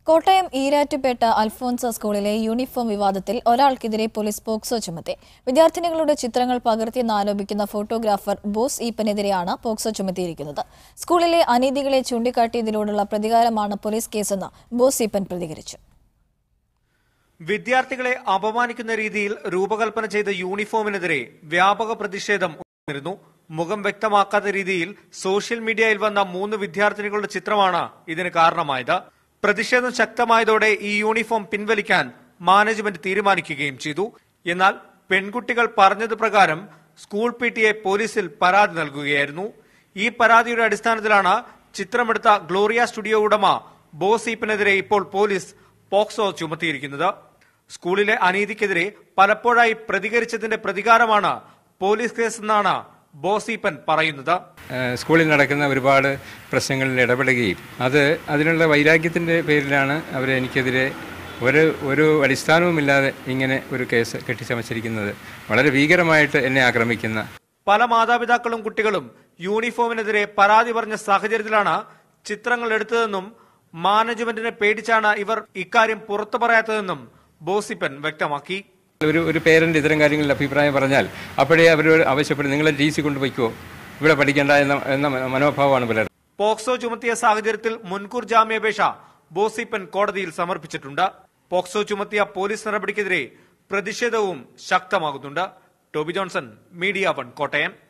കോട്ടയം ഈരാറ്റുപേട്ട അൽഫോൻസ സ്കൂളിലെ യൂണിഫോം വിവാദത്തിൽ ഒരാൾക്കെതിരെ police POCSO ചുമത്തി. വിദ്യാർത്ഥിനികളുടെ ചിത്രങ്ങൾ പകർത്തിയെന്നാരോപിക്കുന്ന ഫോട്ടോഗ്രാഫർ ബോസ് ഈപ്പനെതിരെയാണ് പോക്സോ ചുമത്തിയിരിക്കുന്നത്. സ്കൂളിലെ അനീതികളെ ചൂണ്ടിക്കാട്ടിയതിനോടുള്ള പ്രതികാരമാണ് പോലീസ് കേസെന്ന് ബോസ് ഈപ്പൻ പ്രതികരിച്ചു. വിദ്യാർത്ഥികളെ അപമാനിക്കുന്ന രീതിയിൽ രൂപകൽപ്പന ചെയ്ത യൂണിഫോമിനെതിരെ വ്യാപക പ്രതിഷേധം ഉയർന്നിരുന്നു. മുഖം വ്യക്തമാക്കാത്ത രീതിയിൽ സോഷ്യൽ മീഡിയയിൽ വന്ന 3 വിദ്യാർത്ഥിനികളുടെ ചിത്രമാണ് ഇതിന് കാരണമായത്. പ്രതിഷേധം ശക്തമായതോടെ ഈ യൂണിഫോം പിൻവലിക്കാൻ മാനേജ്മെന്റ് തീരുമാനിക്കുകയും ചെയ്തു. എന്നാൽ പെൺകുട്ടികൾ പറഞ്ഞത് പ്രകാരം സ്കൂൾ പിടിഎ പോലീസിൽ പരാതി നൽകുകയായിരുന്നു. ഈ പരാതിയുടെ അടിസ്ഥാനത്തിലാണ് ചിത്രമെടുത്ത ഗ്ലോറിയ സ്റ്റുഡിയോ ഉടമ ബോസ് ഈപ്പനെതിരെ ഇപ്പോൾ പോലീസ് പോക്സോ ചുമത്തിയിരിക്കുന്നത്. സ്കൂളിലെ അനീതിക്കെതിരെ പലപ്പോഴായി പ്രതികരിച്ചതിന്റെ പ്രതികാരമാണ് പോലീസ് കേസെന്നാണ് ബോസ് ഈപ്പൻ പറയുന്നത്. സ്കൂളിൽ നടക്കുന്ന ഒരുപാട് പ്രശ്നങ്ങളിൽ ഇടപെടുകയും അതിനുള്ള വൈരാഗ്യത്തിൻ്റെ പേരിലാണ് എനിക്കെതിരെ ഒരു അടിസ്ഥാനവുമില്ലാതെ ഇങ്ങനെ ഒരു കേസ് കെട്ടിച്ചമച്ചിരിക്കുന്നത്. വളരെ ഭീകരമായിട്ട് എന്നെ ആക്രമിക്കുന്ന പല മാതാപിതാക്കളും കുട്ടികളും യൂണിഫോമിനെതിരെ പരാതി പറഞ്ഞ സാഹചര്യത്തിലാണ് ചിത്രങ്ങൾ എടുത്തതെന്നും മാനേജ്മെന്റിനെ പേടിച്ചാണ് ഇവർ ഇക്കാര്യം പുറത്തു പറയാത്തതെന്നും ബോസ് ഈപ്പൻ വ്യക്തമാക്കി. ഒരു പേരന്റ് ഇത്തരം കാര്യങ്ങളിൽ അഭിപ്രായം പറഞ്ഞാൽ അപ്പോഴേ അവരോട് ആവശ്യപ്പെടും, നിങ്ങളെ DC കൊണ്ടുപോയിക്കോ, ഇവിടെ പഠിക്കേണ്ട എന്ന മനോഭാവമാണ് പലരും. പോക്സോ ചുമത്തിയ സാഹചര്യത്തിൽ മുൻകൂർ ജാമ്യാപേക്ഷ ബോസ് ഈപ്പൻ കോടതിയിൽ സമർപ്പിച്ചിട്ടുണ്ട്. പോക്സോ ചുമത്തിയ പോലീസ് നടപടിക്കെതിരെ പ്രതിഷേധവും ശക്തമാകുന്നുണ്ട്. Toby Johnson, media 1, Kottayam.